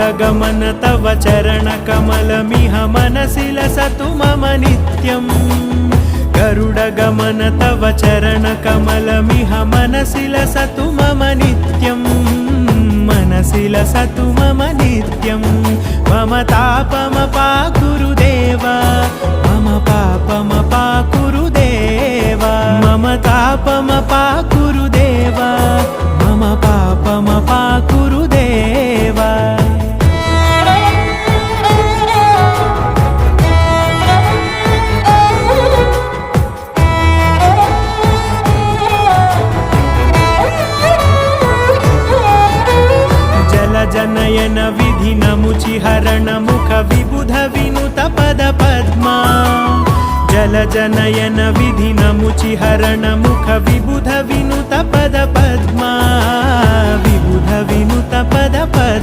गरुडगमन तव चरणकमलमिह मनसि लसतु मम नित्यम् गरुडगमन तव चरणकमलमिह मनसि लसतु मम नित्यम् मनसि लसतु मम नित्यम् मम तापमपाकुरु देव मम पापमपाकुरु देव मम तापमपाकुरु देव मम पापमपाकुरु देव जनयन विधि नमुचि हरण मुख विबुध विनुत पद पद्मा जल जनयन विधि नमुचि हरण मुख विबुध विनुत पद पद्मा विबुध विनुत पद पद्मा।